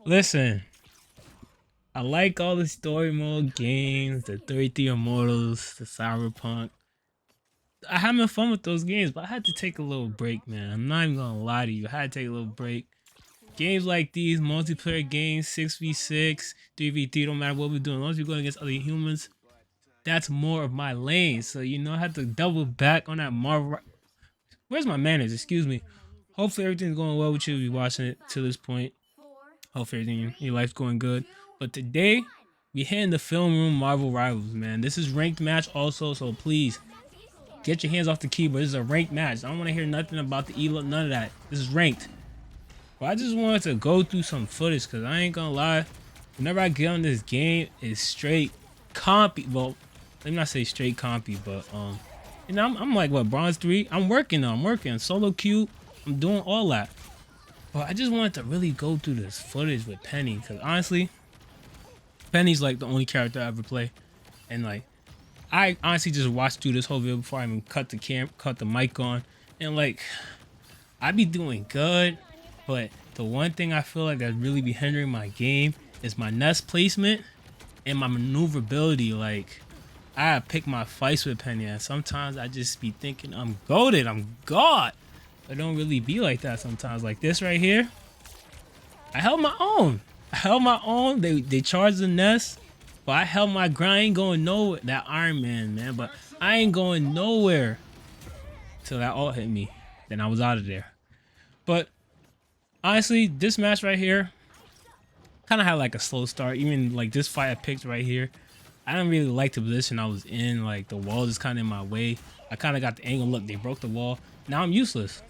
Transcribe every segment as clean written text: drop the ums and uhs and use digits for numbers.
Listen, I like all the story mode games, the 33 Immortals, the Cyberpunk. I having fun with those games, but I had to take a little break, man. I'm not even gonna lie to you. I had to take a little break. Games like these, multiplayer games, 6v6, 3v3, don't matter what we're doing, as long as we're going against other humans, that's more of my lane. So, I had to double back on that Marvel. Where's my manners? Excuse me. Hopefully everything's going well with you if you're watching it to this point. Hopefully everything in your life's going good. But today, we hitting the film room Marvel Rivals, man. This is ranked match also, so please get your hands off the keyboard. This is a ranked match. I don't want to hear nothing about the elo, none of that. This is ranked. But I just wanted to go through some footage because I ain't gonna lie. Whenever I get on this game, it's straight compy. Well, let me not say straight compy, but I'm like what, bronze 3? I'm working solo queue. I'm doing all that. But I just wanted to really go through this footage with Peni because honestly, Penny's like the only character I ever play, and like I honestly just watched through this whole video before I even cut the mic on, and like I be doing good, but the one thing I feel like that really be hindering my game is my nest placement and my maneuverability. Like I pick my fights with Penny, and sometimes I just be thinking I'm goated, I'm God. I don't really be like that sometimes. Like this right here, I held my own. They charged the nest, but I held my ground. I ain't going nowhere. That Iron Man, but I ain't going nowhere till that ult hit me. Then I was out of there. But honestly, this match right here kind of had like a slow start. Even like this fight I picked right here, I didn't really like the position I was in. Like the wall is kind of in my way. I kind of got the angle. Look, they broke the wall. Now I'm useless.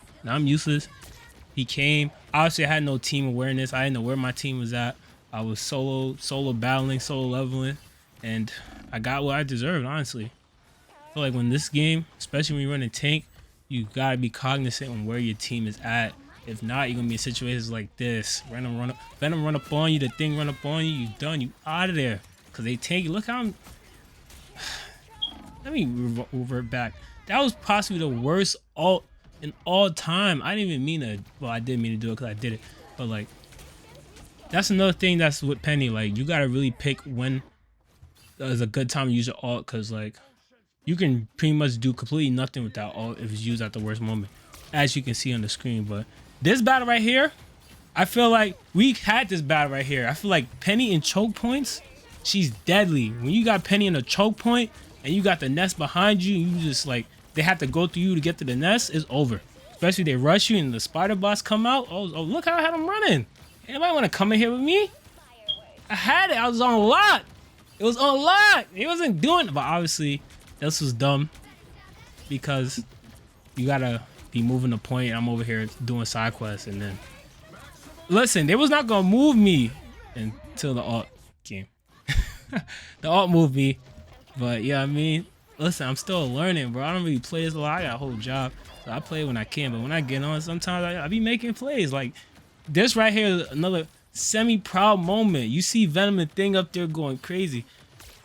He came. Obviously, I had no team awareness. I didn't know where my team was at. I was solo battling, solo leveling, and I got what I deserved, honestly. I feel like when this game, especially when you're running tank, you gotta be cognizant on where your team is at. If not, you're gonna be in situations like this. Venom run up on you, the thing run up on you, you done, you out of there. Cause they tank you. Look how I'm. Let me revert back. That was possibly the worst ult in all time. I didn't even mean to. Well, I did mean to do it because I did it. But like, that's another thing that's with Penny. Like, you gotta really pick when is a good time to use your ult, because like, you can pretty much do completely nothing with that ult if it's used at the worst moment, as you can see on the screen. But this battle right here, I feel like we had this battle right here. I feel like Penny in choke points, she's deadly. When you got Penny in a choke point and you got the nest behind you, you just like, they have to go through you to get to the nest, it's over. Especially they rush you and the spider boss come out. Oh, look how I had him running. Anybody want to come in here with me? I had it. I was on lock. It was on lock. He wasn't doing it. But obviously, this was dumb because you got to be moving the point. I'm over here doing side quests. And then, listen, they was not going to move me until the ult came. The ult moved me. But yeah, I mean, listen, I'm still learning, bro. I don't really play this a lot. I got a whole job. So I play when I can. But when I get on, sometimes I be making plays. Like this right here is another semi-proud moment. You see Venom and Thing up there going crazy.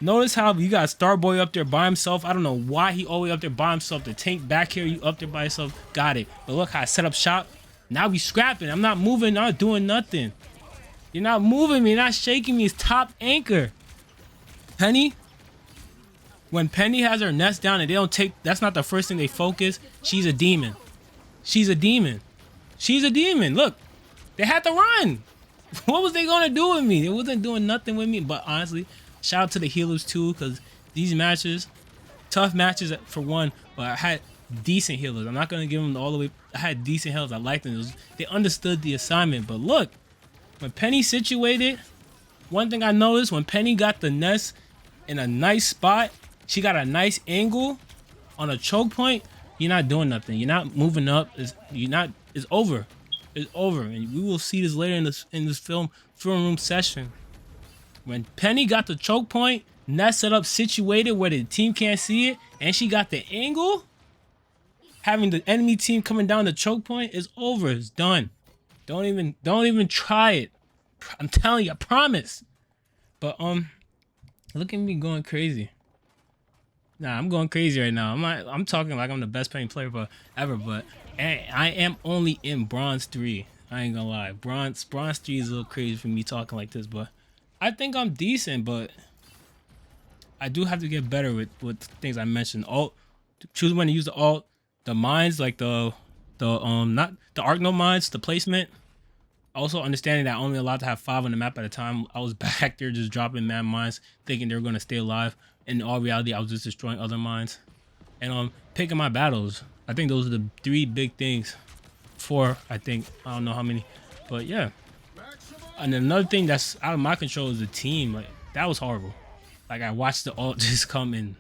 Notice how you got Starboy up there by himself. I don't know why he always up there by himself. The tank back here, you up there by yourself. Got it. But look how I set up shop. Now we scrapping. I'm not moving, not doing nothing. You're not moving me, you're not shaking me. It's top anchor. Penny. When Penny has her nest down and they don't take, that's not the first thing they focus. She's a demon. She's a demon. She's a demon. Look, they had to run. What was they gonna do with me? They wasn't doing nothing with me. But honestly, shout out to the healers too, because these matches, tough matches for one, but I had decent healers. I'm not gonna give them all the way. I had decent healers. I liked them. They understood the assignment. But look, when Penny situated, one thing I noticed, when Penny got the nest in a nice spot, she got a nice angle on a choke point, you're not doing nothing. You're not moving up. It's over. It's over. And we will see this later in this film room session. When Penny got the choke point, nest set up situated where the team can't see it, and she got the angle, having the enemy team coming down the choke point, is over. It's done. Don't even try it. I'm telling you, I promise. But look at me going crazy. Nah, I'm going crazy right now. I'm talking like I'm the best playing player ever, but I am only in bronze 3. I ain't gonna lie. Bronze 3 is a little crazy for me talking like this, but I think I'm decent, but I do have to get better with things I mentioned. Alt, choose when to use the alt, the mines, like the not the arc no mines, the placement. Also understanding that I'm only allowed to have 5 on the map at a time. I was back there just dropping mad mines, thinking they were gonna stay alive. In all reality, I was just destroying other mines. And picking my battles. I think those are the 3 big things. 4, I think. I don't know how many. But yeah. And another thing that's out of my control is the team. Like, that was horrible. Like, I watched the ult just come in.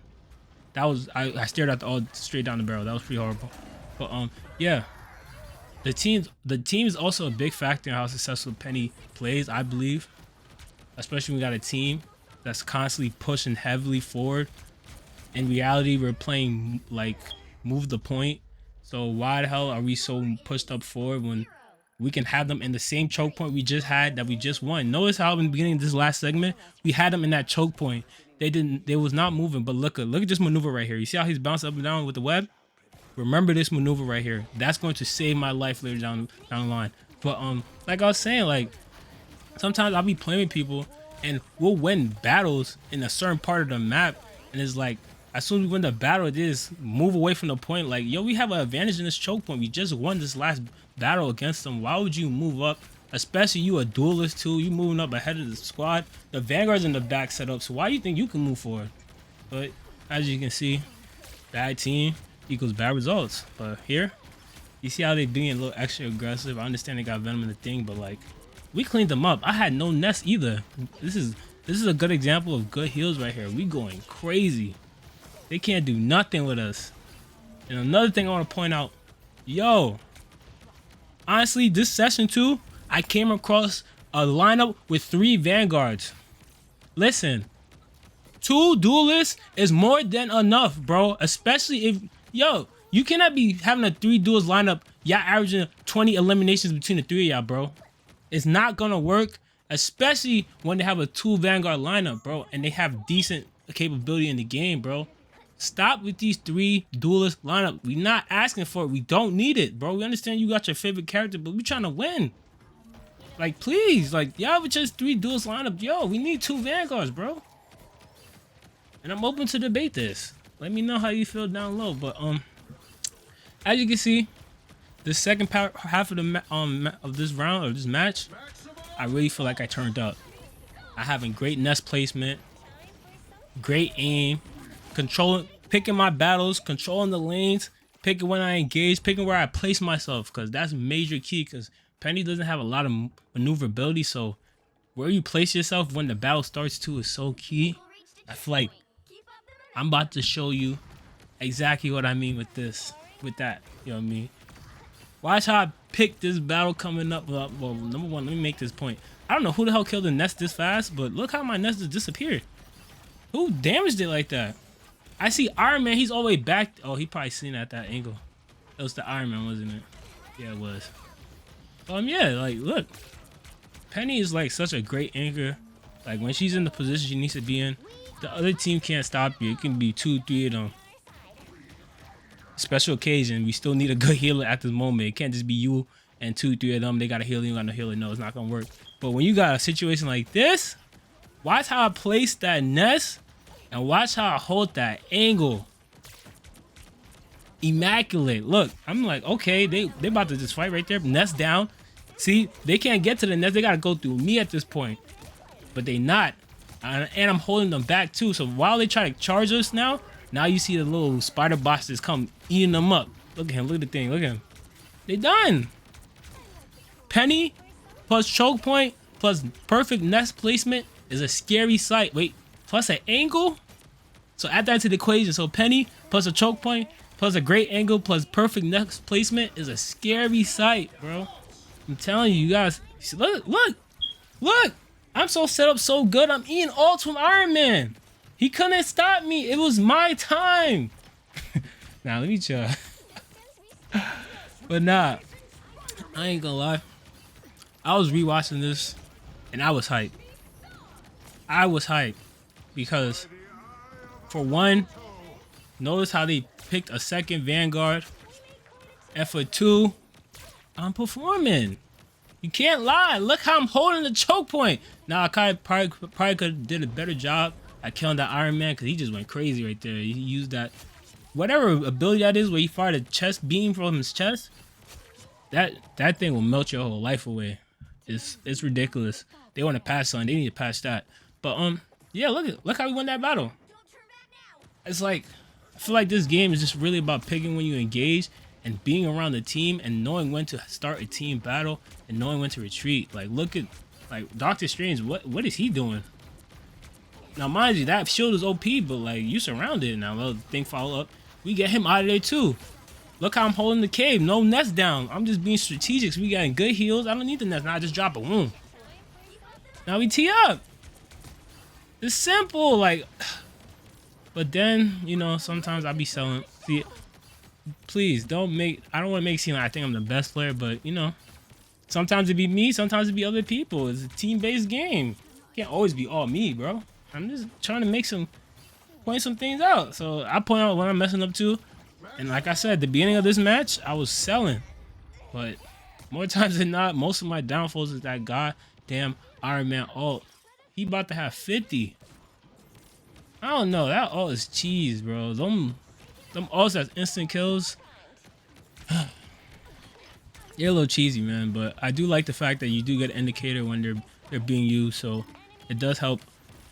That was I stared at the ult straight down the barrel. That was pretty horrible. But yeah. The team is also a big factor in how successful Peni plays, I believe. Especially when we got a team that's constantly pushing heavily forward. In reality, we're playing like move the point. So why the hell are we so pushed up forward when we can have them in the same choke point we just had that we just won? Notice how in the beginning of this last segment, we had them in that choke point. They was not moving, but look at this maneuver right here. You see how he's bouncing up and down with the web? Remember this maneuver right here. That's going to save my life later down the line. But like I was saying, like sometimes I'll be playing with people and we'll win battles in a certain part of the map, and it's like as soon as we win the battle, it is move away from the point. Like, yo, we have an advantage in this choke point. We just won this last battle against them. Why would you move up? Especially you a duelist too. You moving up ahead of the squad. The Vanguard's in the back set up. So why do you think you can move forward? But as you can see, bad team equals bad results. But here, you see how they being a little extra aggressive. I understand they got Venom in the thing, but like we cleaned them up. I had no nest either. This is a good example of good heals right here. We going crazy. They can't do nothing with us. And another thing I want to point out, yo, honestly, this session too, I came across a lineup with 3 Vanguards. Listen, 2 duelists is more than enough, bro. Especially if, yo, you cannot be having a 3 duels lineup. Y'all averaging 20 eliminations between the 3 of y'all, bro. It's not gonna work, especially when they have a 2 Vanguard lineup, bro, and they have decent capability in the game, bro. Stop with these 3 duelist lineup. We not asking for it. We don't need it, bro. We understand you got your favorite character, but we trying to win. Like, please, like, y'all with just 3 duelist lineup. Yo, we need 2 Vanguards, bro. And I'm open to debate this. Let me know how you feel down low. But as you can see, the second half of the of this round or this match, I really feel like I turned up. I having great nest placement, great aim, picking my battles, controlling the lanes, picking when I engage, picking where I place myself, because that's major key. Because Peni doesn't have a lot of maneuverability, so where you place yourself when the battle starts too is so key. I feel like I'm about to show you exactly what I mean with that. You know what I mean? Watch how I pick this battle coming up. Well, number one, let me make this point. I don't know who the hell killed the nest this fast, but look how my nest just disappeared. Who damaged it like that? I see Iron Man, he's all the way back. Oh, he probably seen it at that angle. It was the Iron Man, wasn't it? Yeah, it was. Yeah, like, look. Peni is like such a great anchor. Like, when she's in the position she needs to be in, the other team can't stop you. It can be 2, 3 of them. Special occasion, we still need a good healer at this moment. It can't just be you and 2, 3 of them. They got a healer, you got no healer. No, it's not gonna work. But when you got a situation like this, watch how I place that nest and watch how I hold that angle. Immaculate. Look, I'm like, okay, they about to just fight right there. Nest down. See, they can't get to the nest. They gotta go through me at this point. But they not. And I'm holding them back too. So while they try to charge us now you see the little spider bosses come eating them up. Look at him. Look at the thing. Look at him. They done. Peni plus choke point plus perfect nest placement is a scary sight. Wait, plus an angle? So add that to the equation. So Peni plus a choke point plus a great angle plus perfect nest placement is a scary sight, bro. I'm telling you, you guys. Look. I'm so set up so good. I'm eating ults from Iron Man. He couldn't stop me. It was my time. Now, let me chill. But nah, I ain't gonna lie. I was rewatching this and I was hyped. Because for one, notice how they picked a second Vanguard. And for 2, I'm performing. You can't lie. Look how I'm holding the choke point. Now I probably could have did a better job at killing that Iron Man because he just went crazy right there. He used that whatever ability that is where he fired a chest beam from his chest. That thing will melt your whole life away. It's ridiculous. They want to pass on. They need to pass that. But yeah, look how we won that battle. It's like I feel like this game is just really about picking when you engage and being around the team and knowing when to start a team battle and knowing when to retreat. Like look at like Doctor Strange. What is he doing? Now mind you, that shield is OP, but like you surrounded. Now the thing follow up. We get him out of there too. Look how I'm holding the cave. No nest down. I'm just being strategic. So we got good heals. I don't need the nest. Now I just drop a wound. Now we tee up. It's simple. Like, but then, you know, sometimes I'll be selling. See, please don't make, I don't want to make it seem like I think I'm the best player, but you know, sometimes it be me. Sometimes it be other people. It's a team-based game. It can't always be all me, bro. I'm just trying to point some things out. So I point out what I'm messing up to. And like I said, the beginning of this match, I was selling. But more times than not, most of my downfalls is that goddamn Iron Man ult. He about to have 50. I don't know. That ult is cheese, bro. Them ults that's instant kills. They're a little cheesy, man. But I do like the fact that you do get an indicator when they're being used. So it does help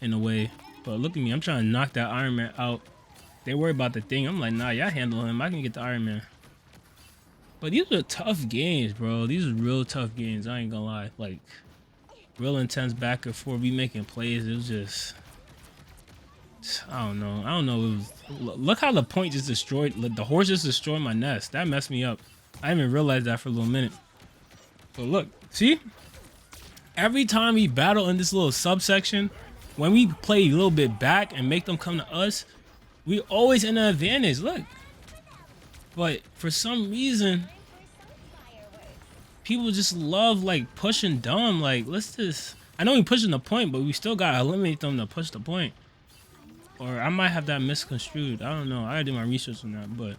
in a way. But look at me. I'm trying to knock that Iron Man out. They worry about the thing. I'm like, nah, y'all handle him. I can get the Iron Man. But these are tough games, bro. These are real tough games. I ain't gonna lie. Like, real intense back and forth. We making plays. It was just, I don't know. It was. Look how the point just destroyed. The horse just destroyed my nest. That messed me up. I didn't even realize that for a little minute. But look, see? Every time we battle in this little subsection, when we play a little bit back and make them come to us, we always in an advantage, look. But for some reason, people just love like pushing dumb. Like, let's just, I know we pushing the point, but we still gotta eliminate them to push the point. Or I might have that misconstrued. I don't know. I gotta do my research on that. But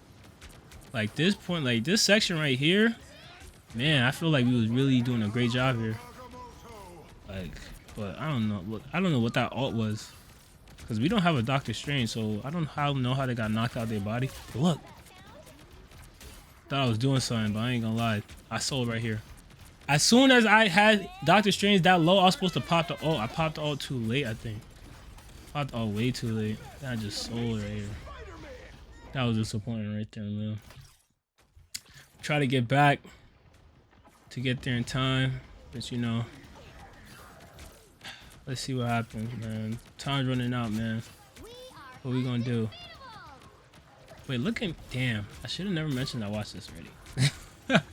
like this point, like this section right here, man, I feel like we was really doing a great job here. Like, but I don't know. Look, I don't know what that ult was. Because we don't have a Doctor Strange, so I don't know how they got knocked out of their body. But look. Thought I was doing something, but I ain't gonna lie. I sold right here. As soon as I had Doctor Strange that low, I was supposed to pop the ult. I popped the ult too late, I think. Popped the ult way too late. I just sold right here. That was disappointing right there, man. Try to get back to get there in time. But you know. Let's see what happens, man. Time's running out, man. What we gonna do? Wait, look at, damn. I should have never mentioned I watched this already.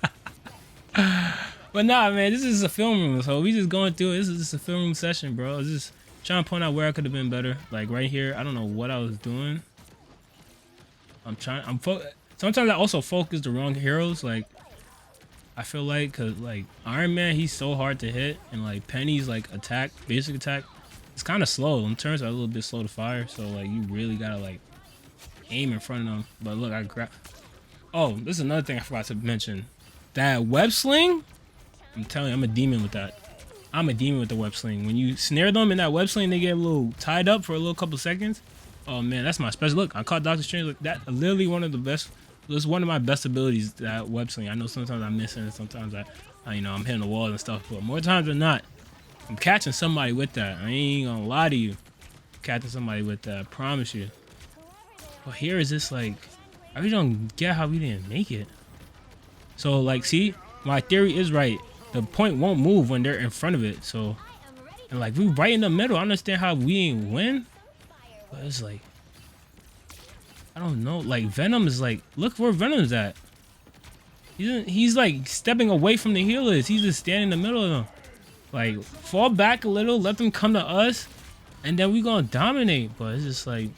But nah, man, this is a film room, so we just going through it. This is just a film room session, bro. I was just trying to point out where I could have been better. Like right here, I don't know what I was doing. Sometimes I also focus the wrong heroes. Like, I feel like, cause like Iron Man, he's so hard to hit, and like Penny's like attack, basic attack, it's kind of slow. Them turns are a little bit slow to fire, so like you really gotta like aim in front of them. But look, I grab. Oh, this is another thing I forgot to mention. That web sling, I'm telling you, I'm a demon with that. I'm a demon with the web sling. When you snare them in that web sling, they get a little tied up for a little couple seconds. Oh man, that's my special. Look, I caught Doctor Strange. Look, that literally one of the best. It's one of my best abilities, that web sling. I know sometimes I'm missing it, sometimes I you know, I'm hitting the wall and stuff, but more times than not, I'm catching somebody with that. I ain't gonna lie to you. I'm catching somebody with that, I promise you. But here is this like, I really don't get how we didn't make it. So like, see, my theory is right. The point won't move when they're in front of it. So, and like we right in the middle. I understand how we ain't win, but it's like, I don't know. Like Venom is like, look where Venom's at. He's like stepping away from the healers. He's just standing in the middle of them. Like fall back a little, let them come to us, and then we gonna dominate. But it's just like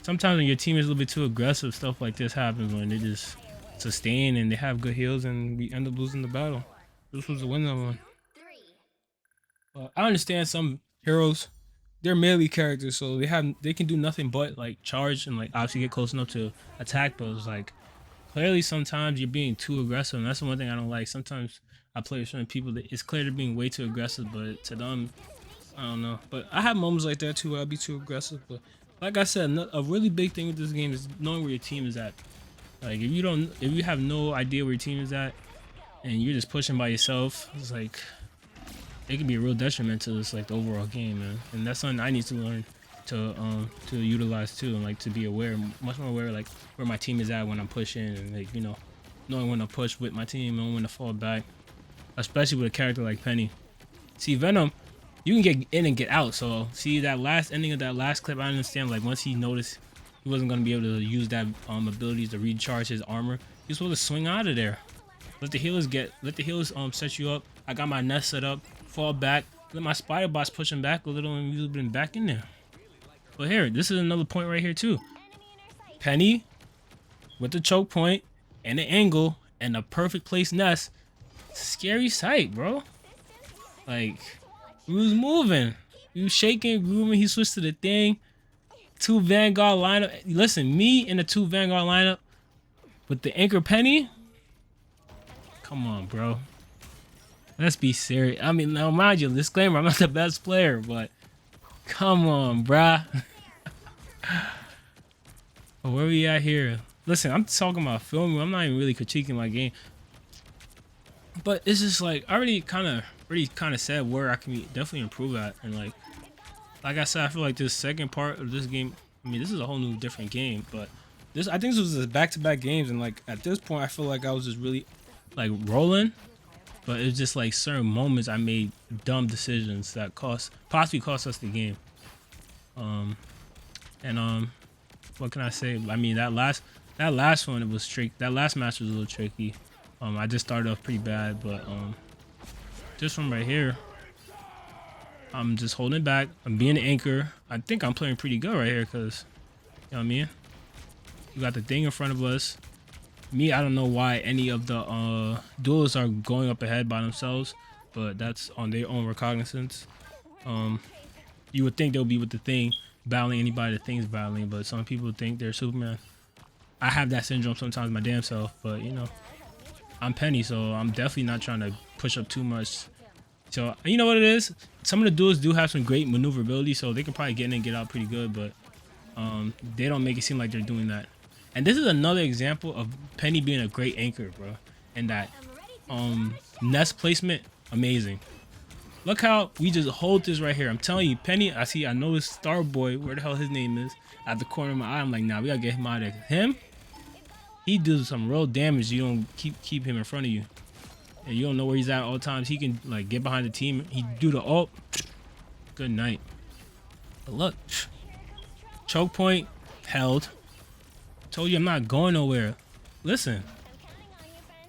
sometimes when your team is a little bit too aggressive, stuff like this happens when they just sustain and they have good heals, and we end up losing the battle. This was a win one. But I understand some heroes, they're melee characters, so they can do nothing but like charge and like obviously get close enough to attack. But it's like clearly sometimes you're being too aggressive, and that's the one thing I don't like. Sometimes I play with certain people that it's clear they're being way too aggressive, but to them, I don't know. But I have moments like that too where I'll be too aggressive. But like I said, a really big thing with this game is knowing where your team is at. Like if you have no idea where your team is at, and you're just pushing by yourself, it's like it can be a real detriment to this like the overall game, man. And that's something I need to learn to utilize too, and like to be aware, much more aware, like where my team is at when I'm pushing, and like knowing when to push with my team, knowing when to fall back, especially with a character like Peni. See, Venom, you can get in and get out. So see that last ending of that last clip, I understand. Like once he noticed he wasn't gonna be able to use that abilities to recharge his armor, he's supposed to swing out of there. Let the healers set you up. I got my nest set up. Fall back. Let my spider boss push him back a little, and you've been back in there. But here, this is another point right here too. Peni with the choke point and the angle and the perfect place nest. Scary sight, bro. Like he was moving, he was shaking, grooving. He switched to the thing. 2 Vanguard lineup. Listen, me in the 2 Vanguard lineup with the anchor Peni. Come on, bro. Let's be serious. I mean, now mind you, disclaimer, I'm not the best player, but come on, bruh. But where we at here? Listen, I'm talking about filming. I'm not even really critiquing my game. But it's just like I already kind of said where I can definitely improve at, and like I said, I feel like this second part of this game. I mean, this is a whole new different game, but I think this was just back-to-back games, and like at this point, I feel like I was just really like rolling. But it's just like certain moments I made dumb decisions that possibly cost us the game. What can I say? I mean, that last one, it was tricky. That last match was a little tricky. I just started off pretty bad, but just from right here, I'm just holding back. I'm being an anchor. I think I'm playing pretty good right here because, you know what I mean? We got the thing in front of us. Me, I don't know why any of the duelists are going up ahead by themselves, but that's on their own recognizance. You would think they'll be with the thing battling anybody the thing's battling, but some people think they're Superman. I have that syndrome sometimes my damn self, but you know, I'm Peni, so I'm definitely not trying to push up too much. So you know what it is? Some of the duelists do have some great maneuverability, so they can probably get in and get out pretty good, but they don't make it seem like they're doing that. And this is another example of Peni being a great anchor, bro. And that nest placement, amazing. Look how we just hold this right here. I'm telling you, Peni, I noticed Starboy, where the hell his name is, at the corner of my eye. I'm like, nah, we gotta get him out of there. Him, he does some real damage. You don't keep him in front of you. And you don't know where he's at all times. He can like get behind the team. He do the ult. Good night. But look, choke point held. Told you I'm not going nowhere. Listen,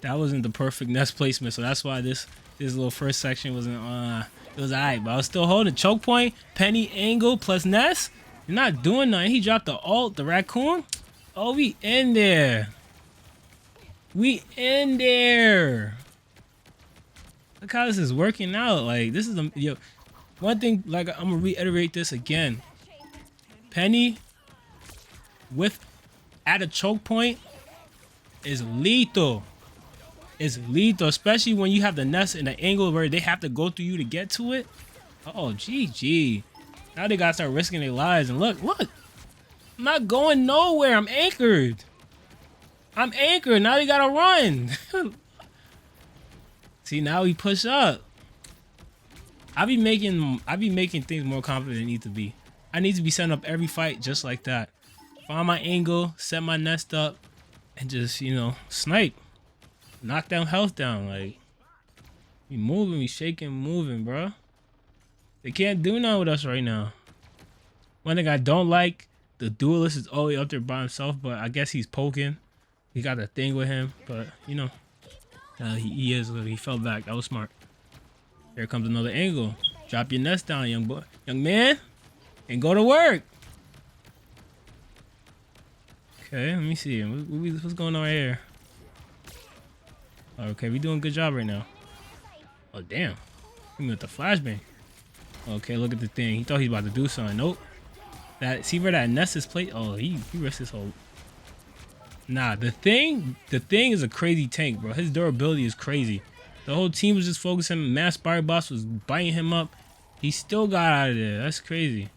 that wasn't the perfect nest placement, so that's why this little first section wasn't it was alright, but I was still holding choke point, Peni angle plus nest. You're not doing nothing. He dropped the ult, the raccoon. Oh, we in there. We in there. Look how this is working out. Like this is one thing. Like I'm gonna reiterate this again. Peni at a choke point is lethal. It's lethal, especially when you have the nest in the angle where they have to go through you to get to it. Oh, GG. Now they gotta start risking their lives. And look, I'm not going nowhere. I'm anchored. Now they gotta run. See, now we push up. I be making things more confident than they need to be. I need to be setting up every fight just like that. Find my angle, set my nest up, and just, snipe. Knock down health down. Like, we moving, we shaking, moving, bro. They can't do nothing with us right now. One thing I don't like, the duelist is always up there by himself, but I guess he's poking. He got a thing with him, but, he fell back. That was smart. Here comes another angle. Drop your nest down, young man, and go to work. Okay, let me see. What's going on right here? Okay, we doing a good job right now. Oh, damn. Hit me with the flashbang. Okay, look at the thing. He thought he was about to do something. Nope. See where that nest is placed? Oh, he risked his whole... Nah, the thing is a crazy tank, bro. His durability is crazy. The whole team was just focusing. Mass Spire Boss was biting him up. He still got out of there. That's crazy.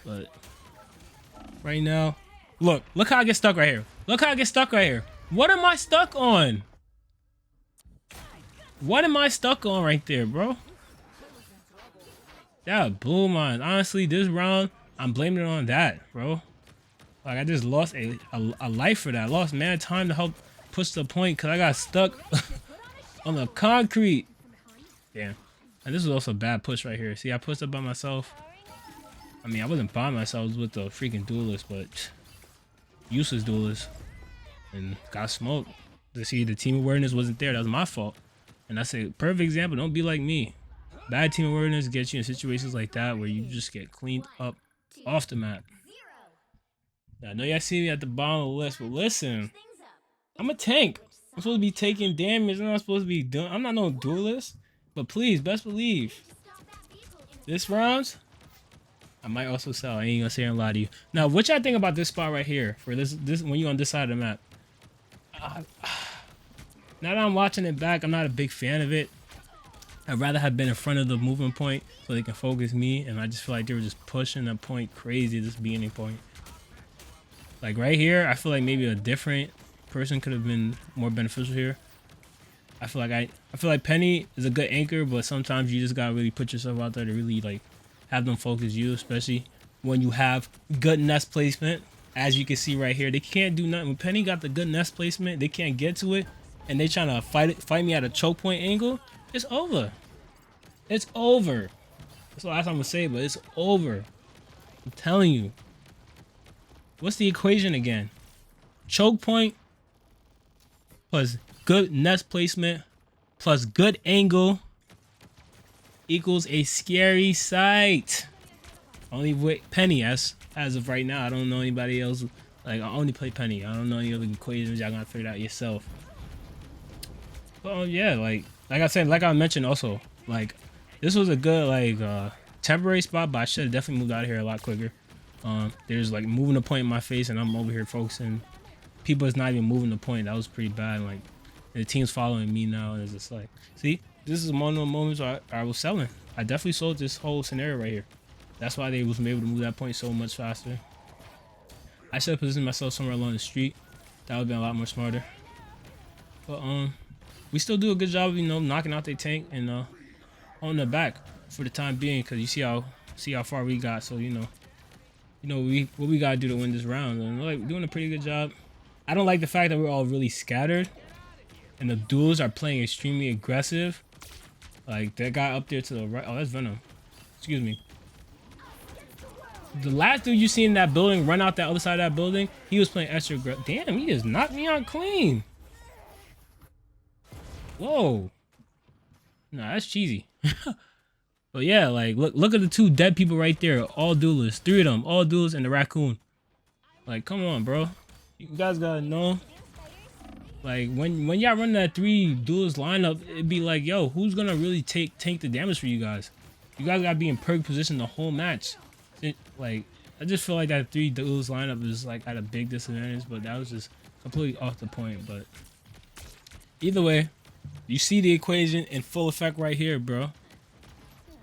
But right now, look how I get stuck right here. Look how I get stuck right here. What am I stuck on? What am I stuck on right there, bro? That blew mine. Honestly, this round, I'm blaming it on that, bro. Like, I just lost a life for that. I lost mad time to help push the point because I got stuck on the concrete. Damn. And this was also a bad push right here. See, I pushed up by myself. I mean, I wasn't by myself. I was with the freaking duelist, but useless duelist. And got smoked. To see, the team awareness wasn't there. That was my fault. And that's a perfect example. Don't be like me. Bad team awareness gets you in situations like that where you just get cleaned up off the map. I know y'all see me at the bottom of the list, but listen, I'm a tank. I'm supposed to be taking damage. I'm not supposed to be doing. I'm not no duelist, but please, best believe, this round, I might also sell. I ain't gonna say and lie to you. Now, what y'all think about this spot right here for this when you on this side of the map? Now that I'm watching it back, I'm not a big fan of it. I'd rather have been in front of the movement point so they can focus me, and I just feel like they were just pushing the point crazy at this beginning point. Like right here, I feel like maybe a different person could have been more beneficial here. I feel like Peni is a good anchor, but sometimes you just gotta really put yourself out there to really like have them focus you, especially when you have good nest placement. As you can see right here, they can't do nothing. When Peni got the good nest placement, they can't get to it, and they trying to fight me at a choke point angle. It's over. It's over. That's the last I'm gonna say, but it's over. I'm telling you. What's the equation again? Choke point plus good nest placement plus good angle equals a scary sight. Only with Peni as of right now. I don't know anybody else. Like, I only play Peni. I don't know any other equations. Y'all gotta figure it out yourself. But yeah, like I said, like I mentioned also, like this was a good like temporary spot, but I should have definitely moved out of here a lot quicker. There's like moving the point in my face, and I'm over here focusing. People is not even moving the point. That was pretty bad. Like the team's following me now, and it's just like, see, this is one of the moments where I was selling. I definitely sold this whole scenario right here. That's why they was able to move that point so much faster. I should have positioned myself somewhere along the street. That would have been a lot more smarter. But we still do a good job of, you know, knocking out their tank and on the back for the time being, because you see how far we got. So you know what we gotta do to win this round, and like we're doing a pretty good job. I don't like the fact that we're all really scattered, and the duels are playing extremely aggressive. Like that guy up there to the right. Oh, that's Venom. Excuse me. The last dude you see in that building run out that other side of that building, he was playing extra aggressive. Damn, he just knocked me out clean. Whoa. Nah, that's cheesy. But yeah, like look at the two dead people right there, all duelists, 3 of them, all duelists and the raccoon. Like, come on, bro. You guys gotta know. Like when y'all run that 3 duelist lineup, it'd be like, yo, who's gonna really tank the damage for you guys? You guys gotta be in perfect position the whole match. Like, I just feel like that 3 duelist lineup is like at a big disadvantage, but that was just completely off the point. But either way, you see the equation in full effect right here, bro.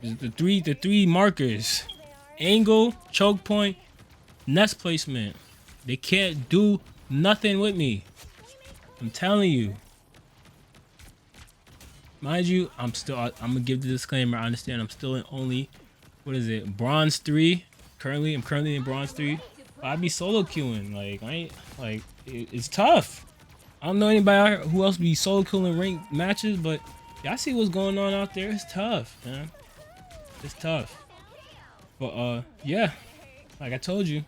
The three markers: angle, choke point, nest placement. They can't do nothing with me. I'm telling you. Mind you, I'm gonna give the disclaimer. I understand I'm still in only, what is it, bronze 3. I'm currently in bronze 3. But I be solo queuing. Like I ain't like it's tough. I don't know anybody who else be solo queuing ranked matches, but y'all see what's going on out there. It's tough, man. It's tough. But yeah, like I told you,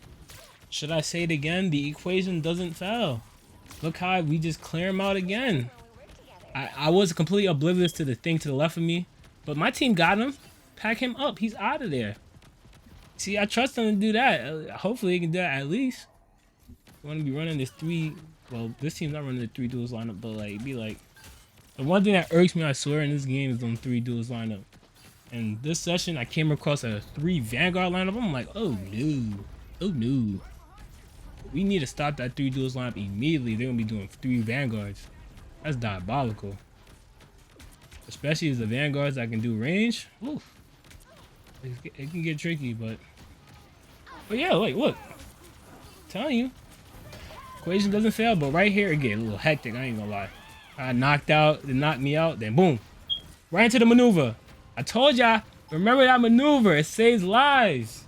should I say it again? The equation doesn't fail. Look how we just clear him out again. I was completely oblivious to the thing to the left of me, but my team got him. Pack him up. He's out of there. See, I trust him to do that. Hopefully he can do that at least. I want to be running this 3. Well, this team's not running the 3 duels lineup, but like be like, the one thing that irks me, I swear, in this game is on 3 duels lineup. And this session, I came across a 3 Vanguard lineup. I'm like, oh no, oh no. We need to stop that 3 duels lineup immediately. They're gonna be doing 3 Vanguards. That's diabolical. especially as the vanguards that can do range. Ooh, it can get tricky, but yeah, like look, telling you, equation doesn't fail. But right here it get a little hectic. I ain't gonna lie. I knocked out, they knocked me out, then boom, right into the maneuver. I told y'all, remember that maneuver? It saves lives.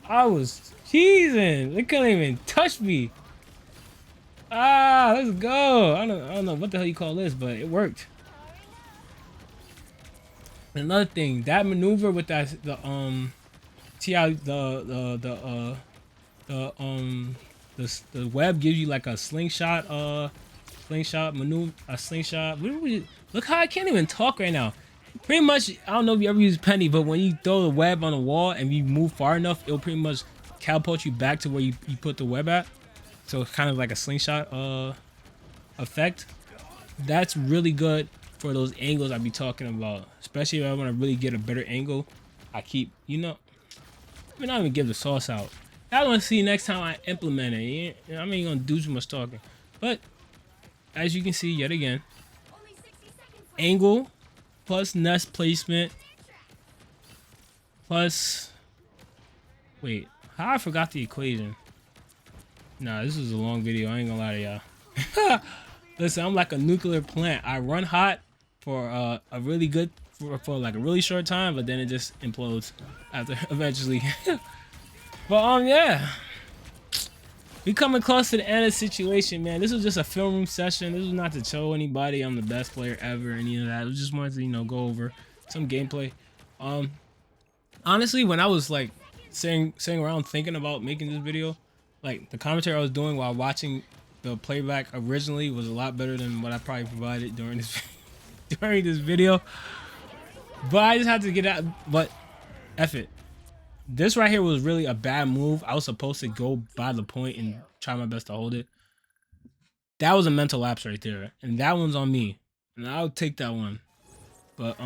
I was cheesing. They couldn't even touch me. Ah, let's go. I don't know what the hell you call this, but it worked. Another thing, that maneuver with that see how the web gives you like a slingshot maneuver, a slingshot. Look how I can't even talk right now. Pretty much, I don't know if you ever use Penny, but when you throw the web on the wall and you move far enough, it'll pretty much catapult you back to where you put the web at. So it's kind of like a slingshot effect. That's really good for those angles I be talking about. Especially if I want to really get a better angle. I keep, you know, I mean, not even give the sauce out. I want to see next time I implement it. I ain't gonna do too much talking. But as you can see, yet again, angle plus nest placement plus, wait, how I forgot the equation. Nah, this is a long video. I ain't gonna lie to y'all. Listen, I'm like a nuclear plant. I run hot for a really good, for like a really short time, but then it just implodes after eventually. But yeah, we coming close to the end of the situation, man. This was just a film room session. This was not to show anybody I'm the best player ever, any of that. I just wanted to, you know, go over some gameplay. Honestly, when I was like sitting around thinking about making this video, like the commentary I was doing while watching the playback originally was a lot better than what I probably provided during this during this video. But I just had to get out. But F it. This right here was really a bad move. I was supposed to go by the point and try my best to hold it. That was a mental lapse right there, and that one's on me, and I'll take that one. But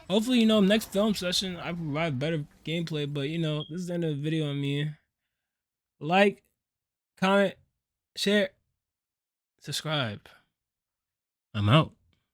hopefully, you know, next film session I provide better gameplay. But you know, this is the end of the video. I mean, like, comment, share, subscribe. I'm out.